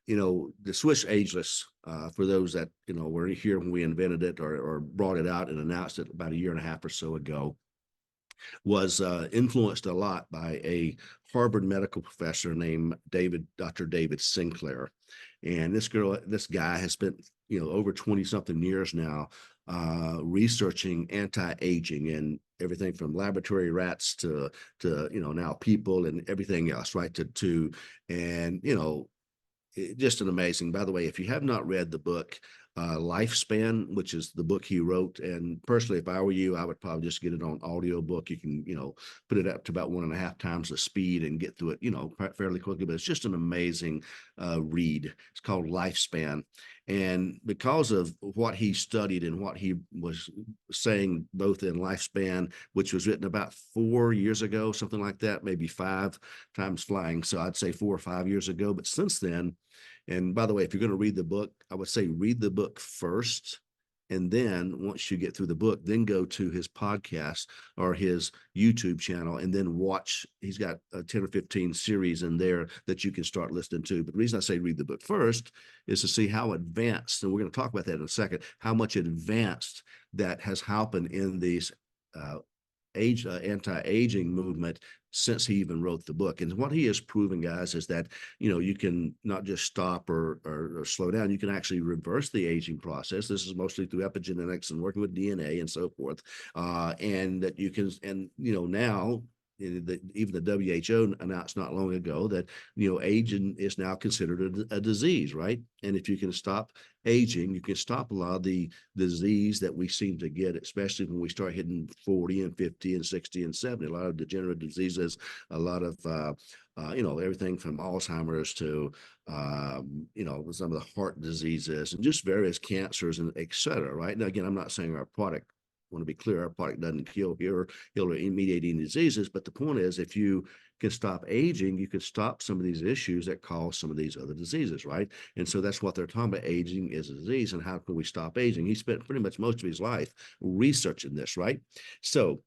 the Swiss ageless, for those that, were here when we invented it or brought it out and announced it about a year and a half or so ago, was influenced a lot by a Harvard medical professor named Dr. David Sinclair. And this guy has spent, over 20 something years now, researching anti-aging and everything from laboratory rats to now people and everything else, right? And just an amazing. By the way, if you have not read the book Lifespan, which is the book he wrote, and personally, if I were you, I would probably just get it on audio book. You can put it up to about 1.5 times the speed and get through it fairly quickly. But it's just an amazing read. It's called Lifespan, and because of what he studied and what he was saying, both in Lifespan, which was written about 4 years ago, something like that, maybe 5 times flying, so I'd say 4 or 5 years ago. But since then, and by the way, if you're going to read the book, I would say read the book first. And then once you get through the book, then go to his podcast or his YouTube channel and then watch. He's got 10 or 15 series in there that you can start listening to. But the reason I say read the book first is to see how advanced, and we're going to talk about that in a second, how much advanced that has happened in these anti-aging movement since he even wrote the book. And what he has proven, guys, is that you can not just stop or slow down, you can actually reverse the aging process. This is mostly through epigenetics and working with DNA and so forth, and that you can, and now even the WHO announced not long ago that aging is now considered a disease, right? And if you can stop aging, you can stop a lot of the disease that we seem to get, especially when we start hitting 40 and 50 and 60 and 70. A lot of degenerative diseases, a lot of everything from Alzheimer's to some of the heart diseases and just various cancers and et cetera, right? Now, again, I'm not saying our product, I want to be clear, our product doesn't kill or mediate any diseases, but the point is, if you can stop aging, you can stop some of these issues that cause some of these other diseases, right? And so that's what they're talking about. Aging is a disease, and how can we stop aging? He spent pretty much most of his life researching this, right? So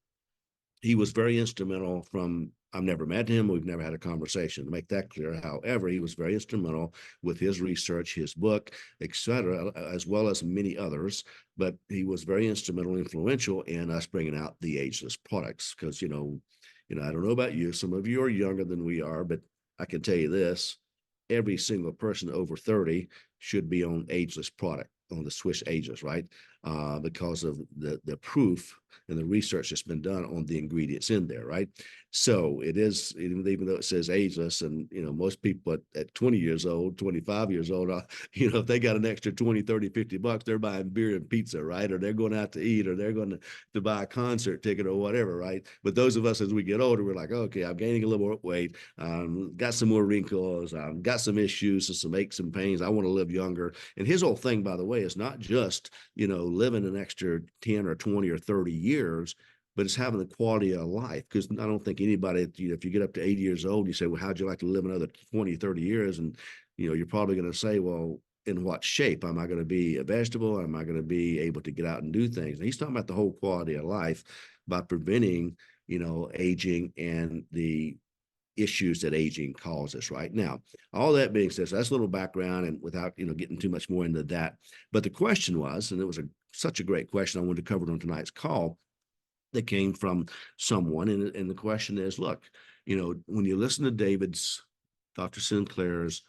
he was very instrumental from, I've never met him, we've never had a conversation, to make that clear. However, he was very instrumental with his research, his book, etc., as well as many others. But he was very instrumental, influential in us bringing out the ageless products. Because, I don't know about you, some of you are younger than we are, but I can tell you this, every single person over 30 should be on ageless product, on the Swiss ageless, right? Because of the proof and the research that's been done on the ingredients in there, right? So it is, even though it says ageless, and most people at 20 years old, 25 years old, if they got an extra 20, 30, 50 bucks, they're buying beer and pizza, right? Or they're going out to eat, or they're going to buy a concert ticket or whatever, right? But those of us, as we get older, we're like, okay, I'm gaining a little more weight, got some more wrinkles, got some issues and some aches and pains. I want to live younger. And his whole thing, by the way, is not just, living an extra 10 or 20 or 30 years, but it's having the quality of life. Because I don't think anybody, if you get up to 80 years old, you say, well, how'd you like to live another 20, 30 years? And, you're probably going to say, well, in what shape? Am I going to be a vegetable? Am I going to be able to get out and do things? And he's talking about the whole quality of life by preventing, aging and the issues that aging causes. Right now, all that being said, so that's a little background, and without getting too much more into that. But the question was, and it was such a great question, I wanted to cover it on tonight's call, that came from someone, and the question is, look, when you listen to Dr. Sinclair's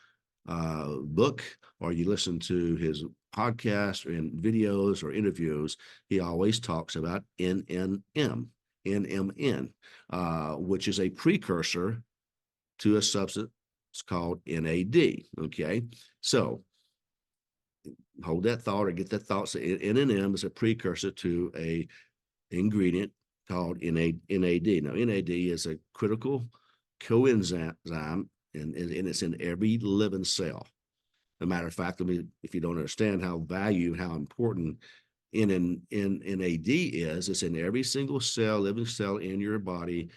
book, or you listen to his podcast and videos or interviews, he always talks about NMN, which is a precursor to a substance called NAD. Okay, so hold that thought, or get that thought. So NMN is a precursor to a ingredient called NAD. Now, NAD is a critical coenzyme, and it's in every living cell. As a matter of fact, if you don't understand how important NAD is, it's in every single living cell in your body.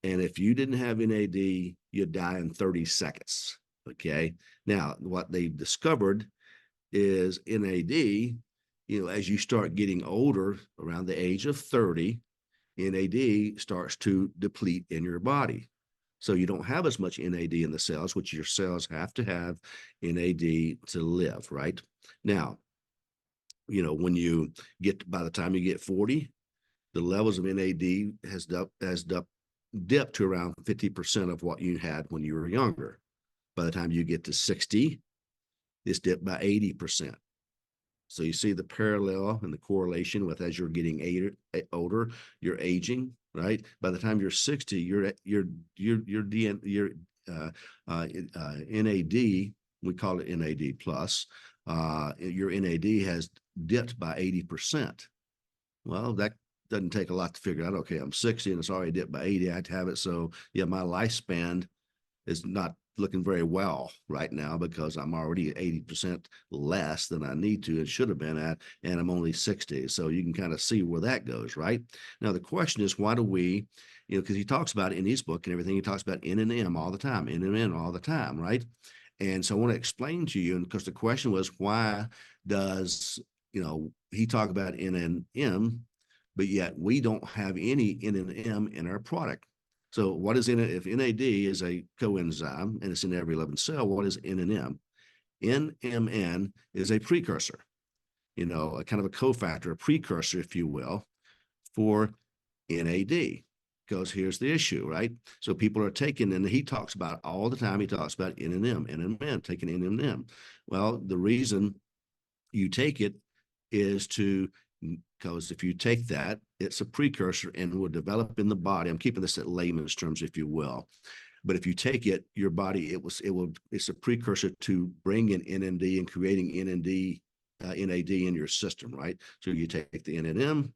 And if you didn't have NAD, you'd die in 30 seconds. Okay. Now, what they discovered is NAD, as you start getting older, around the age of 30, NAD starts to deplete in your body. So you don't have as much NAD in the cells, which your cells have to have NAD to live, right? Now, when you get, by the time you get 40, the levels of NAD dipped to around 50% of what you had when you were younger. By the time you get to 60, it's dipped by 80%. So you see the parallel and the correlation with, as you're getting older, you're aging, right? By the time you're 60, your NAD, we call it NAD plus, your NAD has dipped by 80%. Well, that doesn't take a lot to figure out. Okay, I'm 60 and it's already dipped by 80. I'd have it. So yeah, my lifespan is not looking very well right now because I'm already 80% less than I need to and should have been at, and I'm only 60. So you can kind of see where that goes, right? Now, the question is, why do we, because he talks about it in his book and everything, he talks about NMN all the time, NMN all the time, right? And so I want to explain to you, and because the question was, why does, he talk about NMN, but yet we don't have any NMN in our product. So what is in it? If NAD is a coenzyme and it's in every living cell, what is NMN? NMN is a precursor, a kind of a cofactor, a precursor, if you will, for NAD. Because here's the issue, right? So people are taking, and he talks about all the time, he talks about NMN, taking NMN. Well, the reason you take it is because if you take that, it's a precursor and will develop in the body. I'm keeping this at layman's terms, if you will. But if you take it, your body, it's a precursor to bring in NMD and creating NAD in your system, right? So you take the NMN,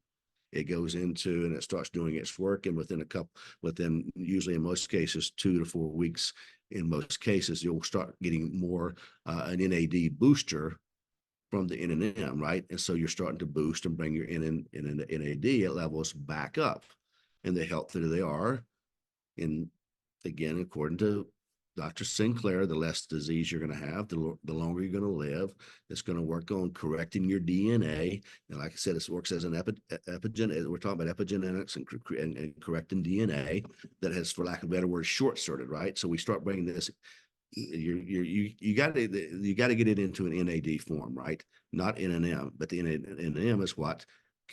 it goes into, and it starts doing its work. And within usually in most cases, 2 to 4 weeks, in most cases, you'll start getting more an NAD booster from the NMN, right? And so you're starting to boost and bring your NAD levels back up. And the healthier they are, and again, according to Dr. Sinclair, the less disease you're going to have, the longer you're going to live. It's going to work on correcting your DNA. And like I said, it works as an epigenetic. We're talking about epigenetics and correcting DNA that has, for lack of a better word, short-circuited, right? So we start bringing this. You got to get it into an NAD form, right? Not NMN, but the NMN is what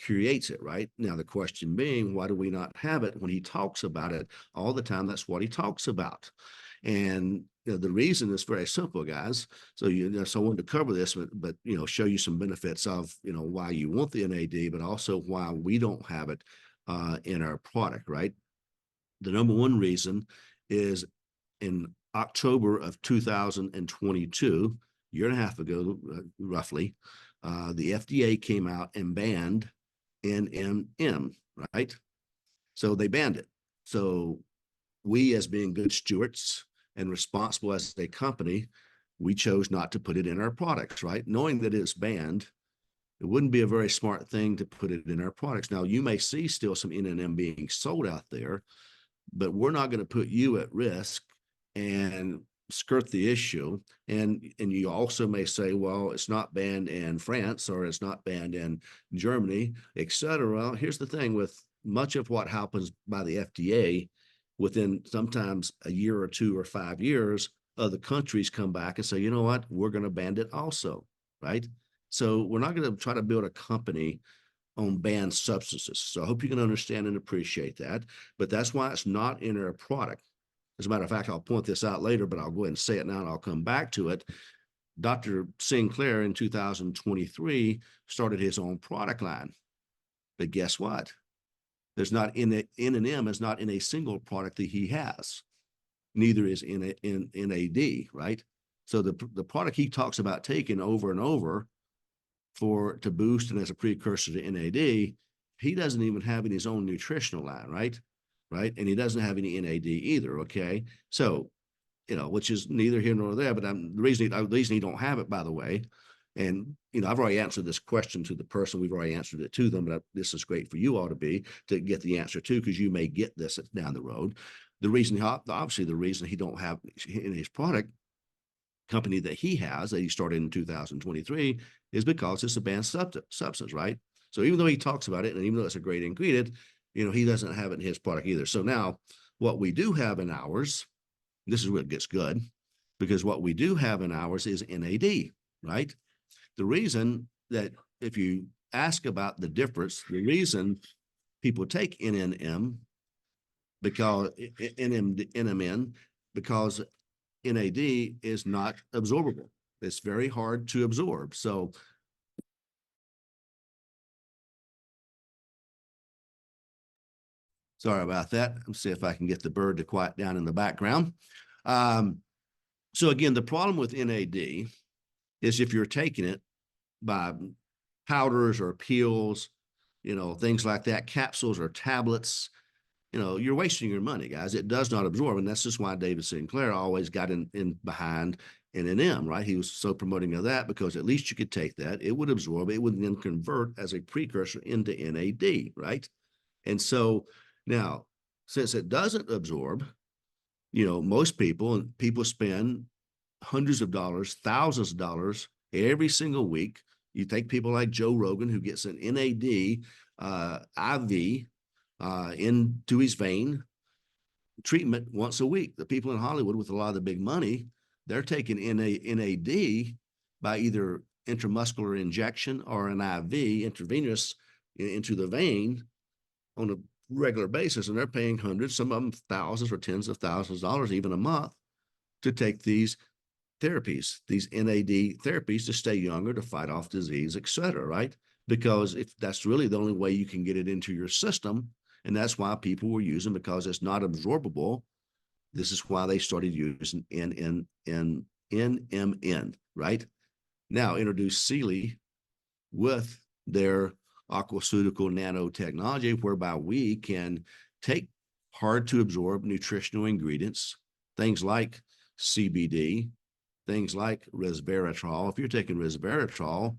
creates it, right? Now the question being, why do we not have it? When he talks about it all the time, that's what he talks about. And the reason is very simple, guys. So so I wanted to cover this, but show you some benefits of why you want the NAD, but also why we don't have it in our product, right? The number one reason is in October of 2022, a year and a half ago, roughly, the FDA came out and banned NMN, right? So they banned it. So we, as being good stewards and responsible as a company, we chose not to put it in our products, right? Knowing that it's banned, it wouldn't be a very smart thing to put it in our products. Now, you may see still some NMN being sold out there, but we're not going to put you at risk and skirt the issue. And you also may say, well, it's not banned in France or it's not banned in Germany, et cetera. Well, here's the thing with much of what happens by the FDA, within sometimes a year or 2 or 5 years, other countries come back and say, you know what, we're going to ban it also, right? So we're not going to try to build a company on banned substances. So I hope you can understand and appreciate that. But that's why it's not in our product. As a matter of fact, I'll point this out later, but I'll go ahead and say it now and I'll come back to it. Dr. Sinclair in 2023 started his own product line. But guess what? There's not NMN is not in a single product that he has. Neither is NAD, right? So the product he talks about taking over and over to boost and as a precursor to NAD, he doesn't even have in his own nutritional line, right? And he doesn't have any NAD either, okay? So, which is neither here nor there, but the reason he don't have it, by the way, and, I've already answered this question to the person. We've already answered it to them, but this is great for you all to get the answer to, because you may get this down the road. Obviously, the reason he don't have in his product company that he has, that he started in 2023, is because it's a banned substance, right? So even though he talks about it, and even though it's a great ingredient, he doesn't have it in his product either. So now what we do have in ours This is where it gets good, because what we do have in ours is NAD, right? The reason that, if you ask about the difference, the reason people take NNM because NMN, because NAD is not absorbable. It's very hard to absorb. So sorry about that. Let's see if I can get the bird to quiet down in the background. So again, the problem with NAD is if you're taking it by powders or pills, things like that, capsules or tablets, you're wasting your money, guys. It does not absorb. And that's just why David Sinclair always got in behind NNM, right? He was so promoting of that, because at least you could take that. It would absorb. It would then convert as a precursor into NAD, right? And so now, since it doesn't absorb, most people spend hundreds of dollars, thousands of dollars every single week. You take people like Joe Rogan, who gets an NAD IV into his vein treatment once a week. The people in Hollywood with a lot of the big money, they're taking NAD by either intramuscular injection or an IV intravenous into the vein on a regular basis, and they're paying hundreds, some of them thousands or tens of thousands of dollars even a month to take these therapies, these NAD therapies, to stay younger, to fight off disease, et cetera, right? Because if that's really the only way you can get it into your system, and that's why people were using, because it's not absorbable. This is why they started using NMN, right? Now introduce CILI with their aquaceutical nanotechnology, whereby we can take hard to absorb nutritional ingredients, things like CBD, things like resveratrol. If you're taking resveratrol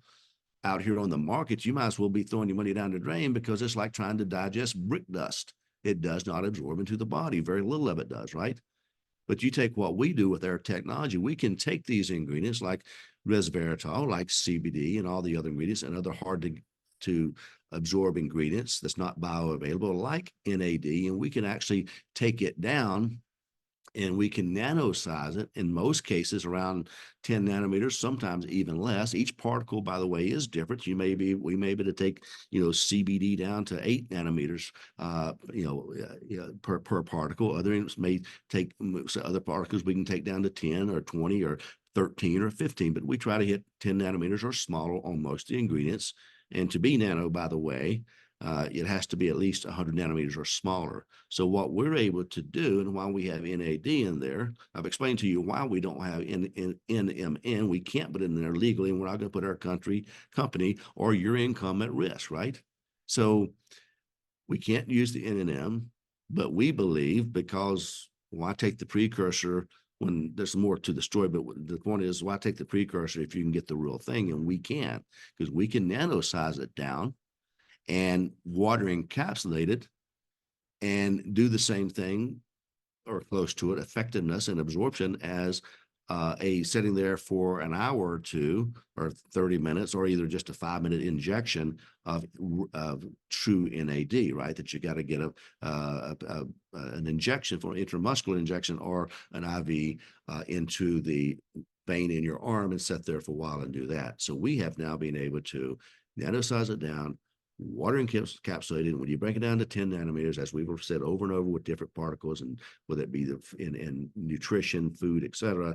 out here on the market, you might as well be throwing your money down the drain, because it's like trying to digest brick dust. It does not absorb into the body. Very little of it does, right? But you take what we do with our technology, we can take these ingredients like resveratrol, like CBD, and all the other ingredients and other hard to absorb ingredients that's not bioavailable, like NAD, and we can actually take it down, and we can nanosize it, in most cases around 10 nanometers, sometimes even less. Each particle, by the way, is different. We may be able to take, CBD down to 8 nanometers, per particle. Others may take, other particles we can take down to 10 or 20 or 13 or 15, but we try to hit 10 nanometers or smaller on most of the ingredients. And to be nano, by the way, it has to be at least 100 nanometers or smaller. So what we're able to do, and why we have NAD in there, I've explained to you why we don't have NMN. We can't put it in there legally, and we're not going to put our company or your income at risk, right? So we can't use the NNM, but we believe, because why take the precursor when there's more to the story? But the point is, why take the precursor if you can get the real thing? And we can, because we can nanosize it down and water encapsulate it and do the same thing or close to it, effectiveness and absorption, as a sitting there for an hour or two or 30 minutes, or either just a 5-minute injection of true NAD, right? That you got to get an injection, for intramuscular injection or an IV into the vein in your arm, and sit there for a while and do that. So we have now been able to nanosize it down, water encapsulated. When you break it down to 10 nanometers, as we've said over and over with different particles, and whether it be in nutrition, food, et cetera,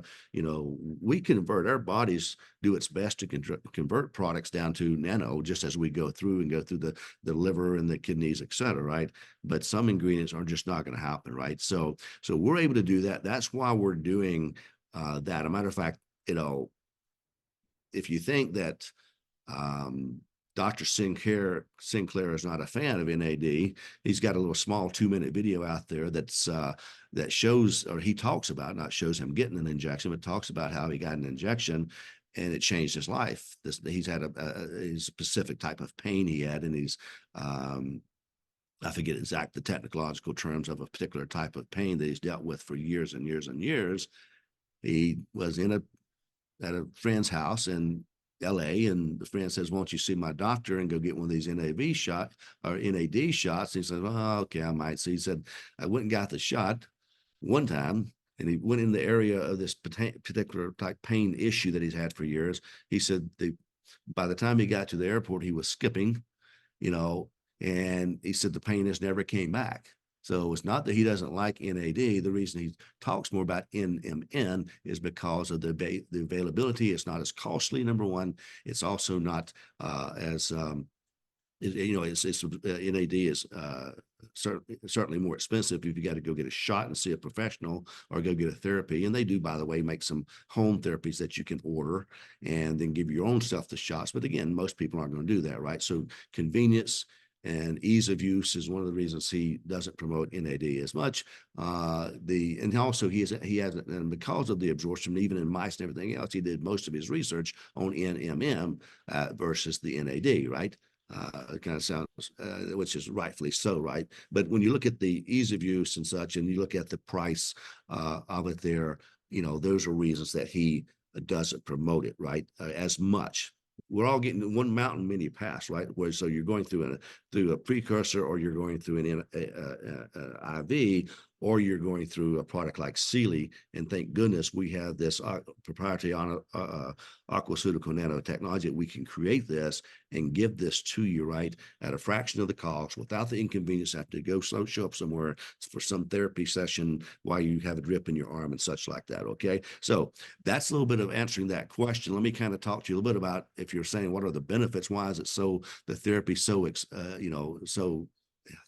we convert, our bodies do its best to convert products down to nano, just as we go through the liver and the kidneys, et cetera, right? But some ingredients are just not going to happen, right? So we're able to do that. That's why we're doing that. As a matter of fact, if you think that Dr. Sinclair is not a fan of NAD, he's got a little small 2-minute video out there that shows, or he talks about, not shows him getting an injection, but talks about how he got an injection and it changed his life. He's had a specific type of pain he had, and he's I forget the technological terms of a particular type of pain that he's dealt with for years and years and years. He was at a friend's house in LA, and the friend says, "Won't you see my doctor and go get one of these NAD shots?" And he said, "Oh, okay, I might." So he said, I went and got the shot one time, and he went in the area of this particular type pain issue that he's had for years. He said by the time he got to the airport, he was skipping, you know, and he said the pain has never came back. So it's not that he doesn't like NAD. The reason he talks more about NMN is because of the availability. It's not as costly, number one. It's also not as NAD is certainly more expensive if you got to go get a shot and see a professional or go get a therapy. And they do, by the way, make some home therapies that you can order and then give your own stuff the shots. But again, most people aren't going to do that, right? So convenience and ease of use is one of the reasons he doesn't promote NAD as much. And also he has, and because of the absorption, even in mice and everything else, he did most of his research on NMM versus the NAD, right? It kind of sounds, which is rightfully so, right? But when you look at the ease of use and such, and you look at the price of it there, those are reasons that he doesn't promote it, right? As much. We're all getting one mountain many pass, right? Where so you're going through a precursor, or you're going through an IV, or you're going through a product like CILI. And thank goodness we have this proprietary aquaceutical nanotechnology that we can create this and give this to you, right, at a fraction of the cost without the inconvenience of having to go show up somewhere for some therapy session while you have a drip in your arm and such like that. Okay, so that's a little bit of answering that question. Let me kind of talk to you a little bit about, if you're saying what are the benefits, why is it the therapy so so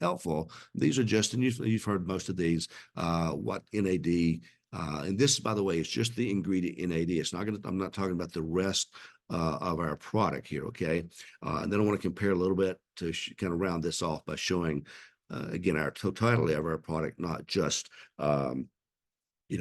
helpful. These are just, and you've heard most of these, what NAD, and this, by the way, is just the ingredient NAD. It's not going to, I'm not talking about the rest of our product here, okay? And then I want to compare a little bit to kind of round this off by showing, again, our totality of our product, not just,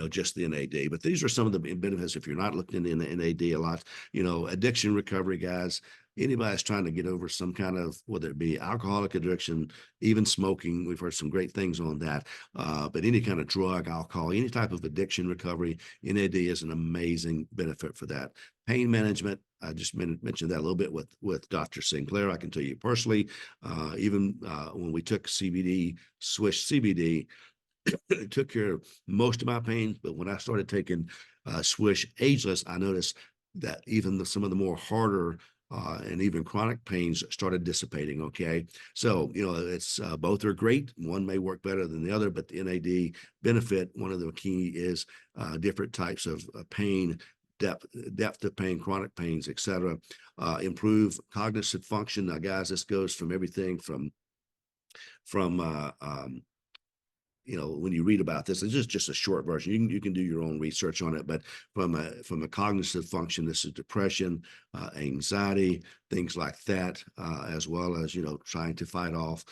just the NAD. But these are some of the benefits if you're not looking into NAD a lot. Addiction recovery, guys. Anybody's trying to get over some kind of, whether it be alcoholic addiction, even smoking, we've heard some great things on that. But any kind of drug, alcohol, any type of addiction recovery, NAD is an amazing benefit for that. Pain management, I just mentioned that a little bit with Dr. Sinclair. I can tell you personally, even when we took CBD, Swish CBD, it took care of most of my pain. But when I started taking Swish Ageless, I noticed that even some of the more harder and even chronic pains started dissipating. Okay, so it's both are great. One may work better than the other, but the NAD benefit, one of the key is different types of pain, depth of pain, chronic pains, etc. Improve cognitive function. Now, guys, this goes from everything from when you read about this, it's just a short version. You can do your own research on it, but from a cognitive function, this is depression, anxiety, things like that, as well as trying to fight off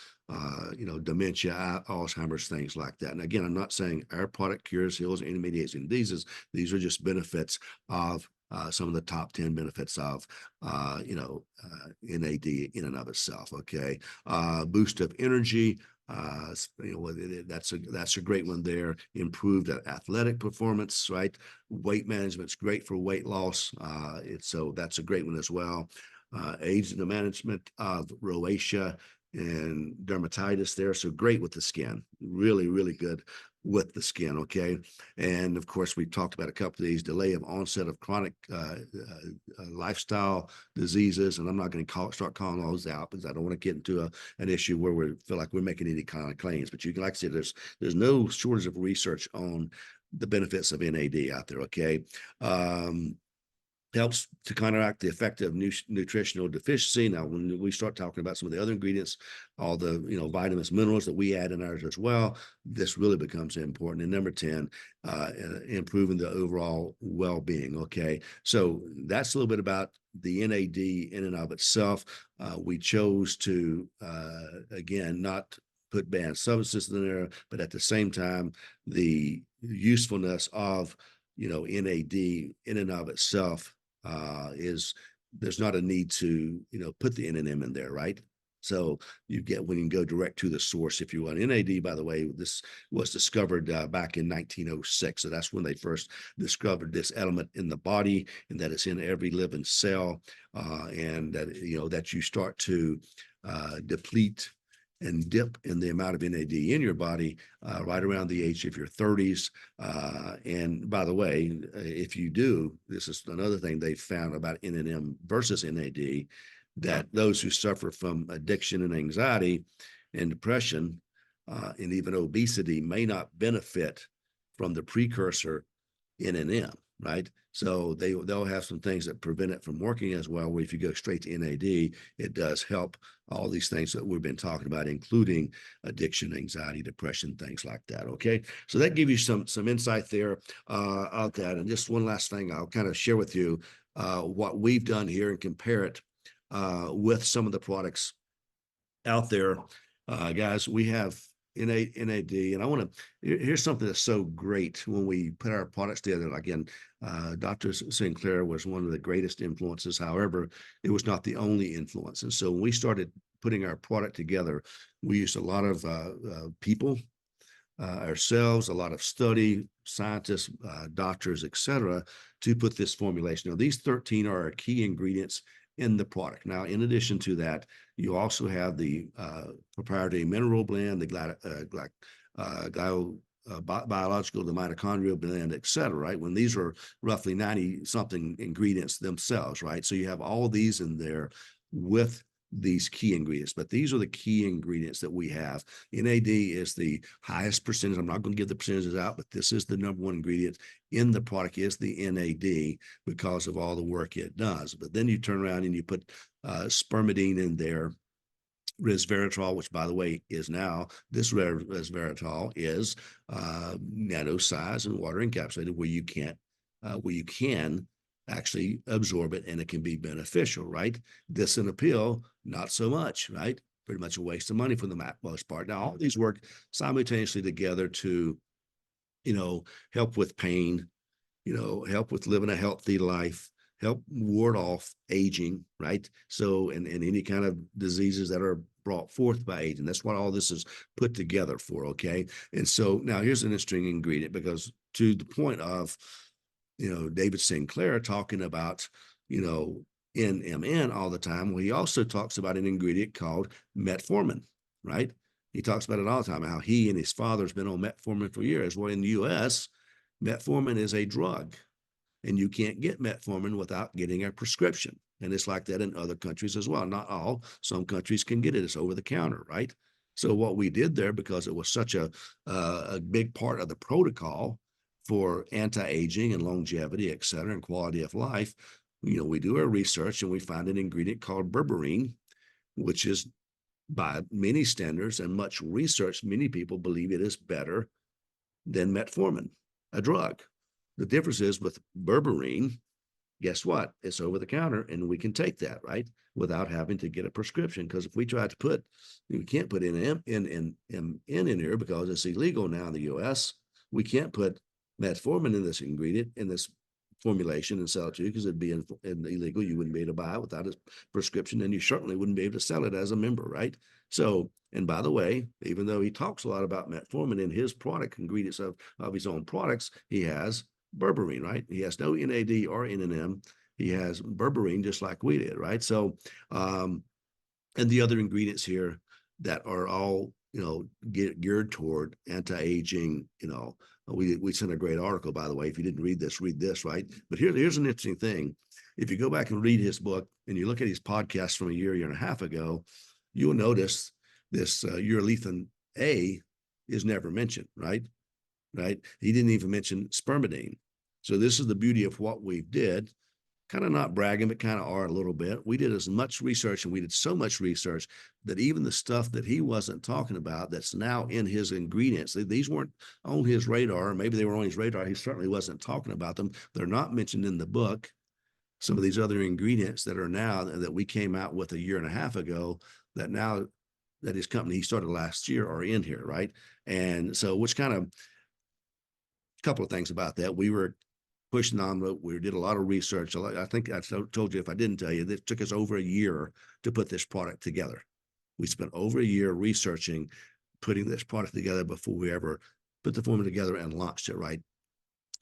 dementia, Alzheimer's, things like that. And again, I'm not saying our product cures, heals, or intermediates any diseases. These are just benefits of some of the top 10 benefits of NAD in and of itself. Okay, boost of energy. That's a great one there. Improved athletic performance, right? Weight management's great for weight loss. So that's a great one as well. Aids in the management of rosacea and dermatitis there. So great with the skin. Really, really good with the skin. Okay. And of course, we talked about a couple of these: delay of onset of chronic lifestyle diseases. And I'm not going to start calling those out because I don't want to get into an issue where we feel like we're making any kind of claims. But you can, like I said, there's no shortage of research on the benefits of NAD out there. Okay. Helps to counteract the effect of nutritional deficiency. Now, when we start talking about some of the other ingredients, all the vitamins, minerals that we add in ours as well, this really becomes important. And number 10, improving the overall well-being. Okay, so that's a little bit about the NAD in and of itself. We chose to again not put banned substances in there, but at the same time, the usefulness of NAD in and of itself is, there's not a need to put the NMN in there, right? So you get, when you can go direct to the source, if you want. NAD, by the way, this was discovered back in 1906. So that's when they first discovered this element in the body, and that it's in every living cell, and that that you start to deplete and dip in the amount of NAD in your body right around the age of your 30s. And by the way, if you do, this is another thing they found about NMN versus NAD, that those who suffer from addiction and anxiety and depression and even obesity may not benefit from the precursor NMN, right? So they'll have some things that prevent it from working as well, where if you go straight to NAD, it does help all these things that we've been talking about, including addiction, anxiety, depression, things like that. Okay. So that gives you some insight there out that. And just one last thing I'll kind of share with you what we've done here and compare it with some of the products out there. Guys, we have NAD, and I want to, here's something that's so great when we put our products together. Again, Dr. Sinclair was one of the greatest influences. However, it was not the only influence. And so when we started putting our product together, we used a lot of people, ourselves, a lot of study, scientists, doctors, etc., to put this formulation. Now, these 13 are our key ingredients in the product. Now, in addition to that, you also have the proprietary mineral blend, the biological, the mitochondrial blend, et cetera, right? When these are roughly 90 something ingredients themselves, right? So you have all these in there with these key ingredients, but these are the key ingredients that we have. NAD is the highest percentage. I'm not going to give the percentages out, but this is the number one ingredient in the product is the NAD because of all the work it does. But then you turn around and you put spermidine in there, resveratrol, which by the way is now, this resveratrol is nano size and water encapsulated where you can actually absorb it and it can be beneficial, right? This in a pill, not so much, right? Pretty much a waste of money for the most part. Now, all these work simultaneously together to, help with pain, help with living a healthy life, help ward off aging, right? So, and any kind of diseases that are brought forth by aging. That's what all this is put together for, okay? And so now here's an interesting ingredient because to the point of, David Sinclair talking about, NMN all the time. Well, he also talks about an ingredient called metformin, right? He talks about it all the time, how he and his father's been on metformin for years. Well, in the US, metformin is a drug, and you can't get metformin without getting a prescription. And it's like that in other countries as well. Not all, some countries can get it. It's over the counter, right? So what we did there, because it was such a big part of the protocol for anti-aging and longevity, et cetera, and quality of life, we do our research and we find an ingredient called berberine, which is by many standards and much research, many people believe it is better than metformin, a drug. The difference is with berberine, guess what? It's over the counter and we can take that, right? Without having to get a prescription. Because if we try to put, we can't put NMN in here because it's illegal now in the US. We can't put metformin in this ingredient, in this formulation and sell it to you because it'd be illegal. You wouldn't be able to buy it without a prescription, and you certainly wouldn't be able to sell it as a member, right? So, and by the way, even though he talks a lot about metformin in his product ingredients of his own products, he has berberine, right? He has no NAD or NMN. He has berberine just like we did, right? So, and the other ingredients here that are all, geared toward anti-aging, we sent a great article, by the way. If you didn't read this, right? But here's an interesting thing. If you go back and read his book and you look at his podcast from a year and a half ago, you'll notice this urolithin A is never mentioned, right? Right? He didn't even mention spermidine. So this is the beauty of what we did. Kind of not bragging, but kind of are a little bit. We did as much research and we did so much research that even the stuff that he wasn't talking about that's now in his ingredients, these weren't on his radar. Maybe they were on his radar. He certainly wasn't talking about them. They're not mentioned in the book. Some of these other ingredients that are now that we came out with a year and a half ago that now that his company he started last year are in here, right? And so which kind of a couple of things about that. We were pushing on, we did a lot of research. I think I told you, if I didn't tell you, it took us over a year to put this product together. We spent over a year researching, putting this product together before we ever put the formula together and launched it, right?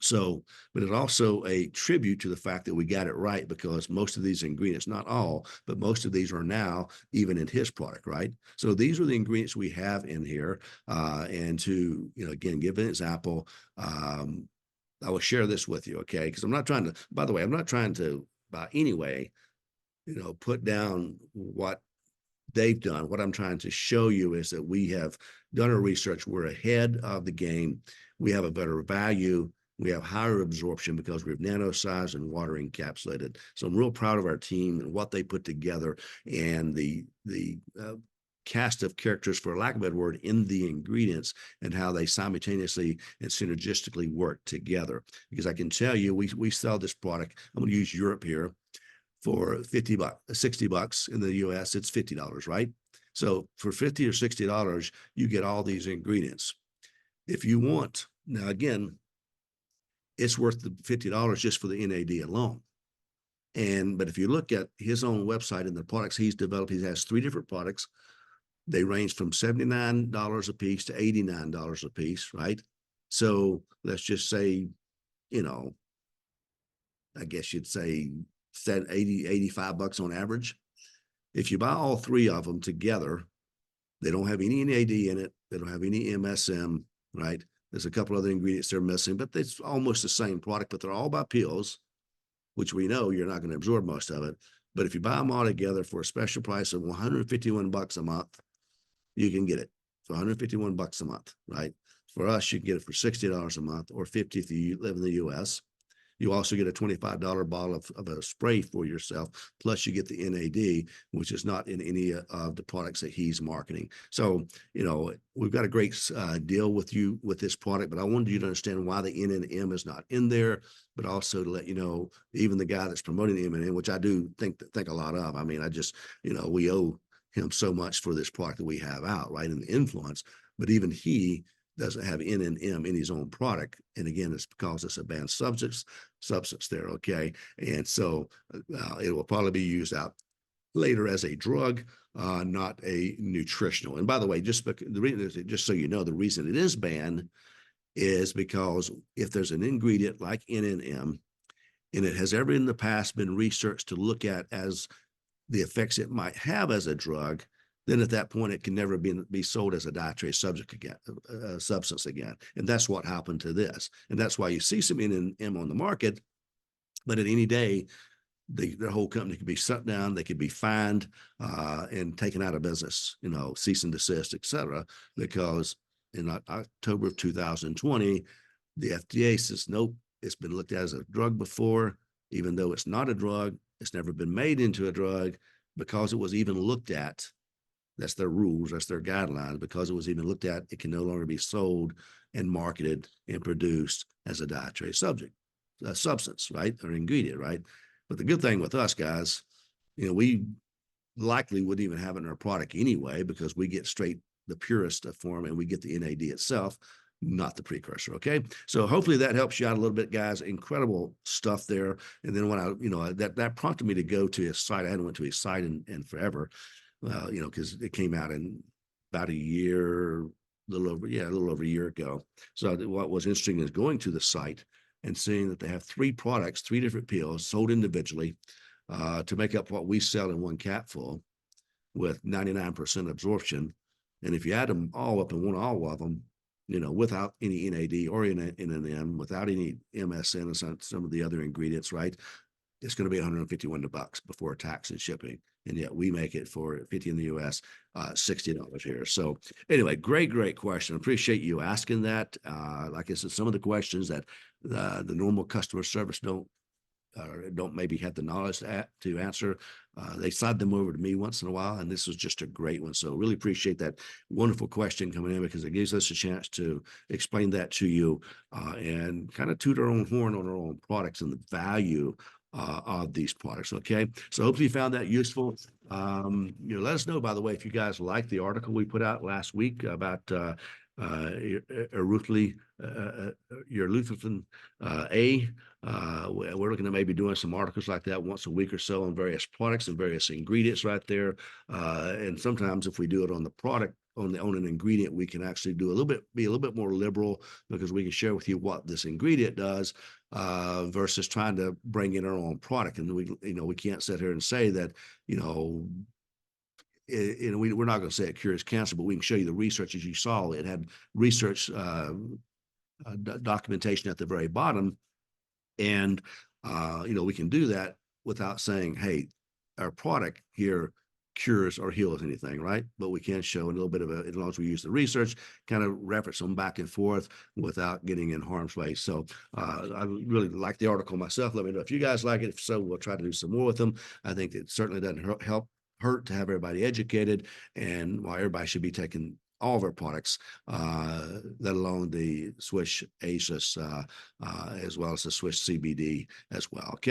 So, but it's also a tribute to the fact that we got it right, because most of these ingredients, not all, but most of these are now even in his product, right? So these are the ingredients we have in here. And to, again, give an example, I will share this with you, okay? Because I'm not trying to, by the way, I'm not trying to, by any way, put down what they've done. What I'm trying to show you is that we have done our research. We're ahead of the game. We have a better value. We have higher absorption because we've nano-sized and water encapsulated. So I'm real proud of our team and what they put together, and the cast of characters, for lack of a better word, in the ingredients, and how they simultaneously and synergistically work together. Because I can tell you, we sell this product. I'm going to use Europe here. For $50, $60 in the US, it's $50, right? So for $50 or $60, you get all these ingredients. If you want, now again, it's worth the $50 just for the NAD alone. But if you look at his own website and the products he's developed, he has 3 different products. They range from $79 a piece to $89 a piece, right? So let's just say, I guess you'd say 80, $85 on average. If you buy all 3 of them together, they don't have any NAD in it. They don't have any MSM, right? There's a couple other ingredients they're missing, but it's almost the same product, but they're all by pills, which we know you're not going to absorb most of it. But if you buy them all together for a special price of $151 a month, you can get it for $151 a month, right? For us, you can get it for $60 a month, or $50 if you live in the US. You also get a $25 bottle of a spray for yourself. Plus you get the NAD, which is not in any of the products that he's marketing. So, we've got a great deal with you with this product, but I wanted you to understand why the NMN is not in there, but also to let you know, even the guy that's promoting the NMN, which I do think a lot of. I mean, I just, we owe him so much for this product that we have out, right? And the influence, but even he doesn't have NMN in his own product. And again, it's because it's a banned substance there, okay? And so it will probably be used out later as a drug, not a nutritional. And by the way, just so you know, the reason it is banned is because if there's an ingredient like NMN, and it has ever in the past been researched to look at as the effects it might have as a drug, then at that point it can never be sold as a dietary substance again. And that's what happened to this. And that's why you see some NMN on the market, but at any day, the whole company could be shut down, they could be fined and taken out of business, cease and desist, et cetera, because in October of 2020, the FDA says, nope, it's been looked at as a drug before, even though it's not a drug, it's never been made into a drug, because it was even looked at. That's their rules, that's their guidelines. Because it was even looked at, it can no longer be sold and marketed and produced as a dietary substance, right? Or ingredient, right? But the good thing with us guys, we likely wouldn't even have it in our product anyway, because we get straight the purest form and we get the NAD itself, not the precursor. Okay. So hopefully that helps you out a little bit, guys. Incredible stuff there. And then when that prompted me to go to his site. I hadn't went to his site in forever. Because it came out in about a year, a little over a year ago. So what was interesting is going to the site and seeing that they have 3 products, 3 different pills sold individually to make up what we sell in one capful with 99% absorption. And if you add them all up and want all of them, without any NAD or NMN, without any MSN and some of the other ingredients, right? It's going to be $151 before tax and shipping. And yet we make it for $50 in the US, $60 here. So anyway, great question. Appreciate you asking that. Like I said, some of the questions that the normal customer service don't maybe have the knowledge to answer. They slide them over to me once in a while, and this was just a great one. So really appreciate that wonderful question coming in, because it gives us a chance to explain that to you and kind of toot our own horn on our own products and the value of these products. Okay. So hopefully you found that useful. Let us know, by the way, if you guys like the article we put out last week about your Lutherton A. We're looking at maybe doing some articles like that once a week or so on various products and various ingredients right there. And sometimes if we do it on the product on an ingredient, we can actually be a little bit more liberal, because we can share with you what this ingredient does, versus trying to bring in our own product. And we can't sit here and say that, we're not going to say it cures cancer, but we can show you the research. As you saw, it had research documentation at the very bottom. And we can do that without saying, hey, our product here cures or heals anything, right? But we can show a little bit of as long as we use the research, kind of reference them back and forth without getting in harm's way. So I really like the article myself. Let me know if you guys like it. If so, we'll try to do some more with them. I think it certainly doesn't hurt to have everybody educated, and why everybody should be taking all of our products, let alone the Swiss ACEs, as well as the Swiss CBD as well. Okay.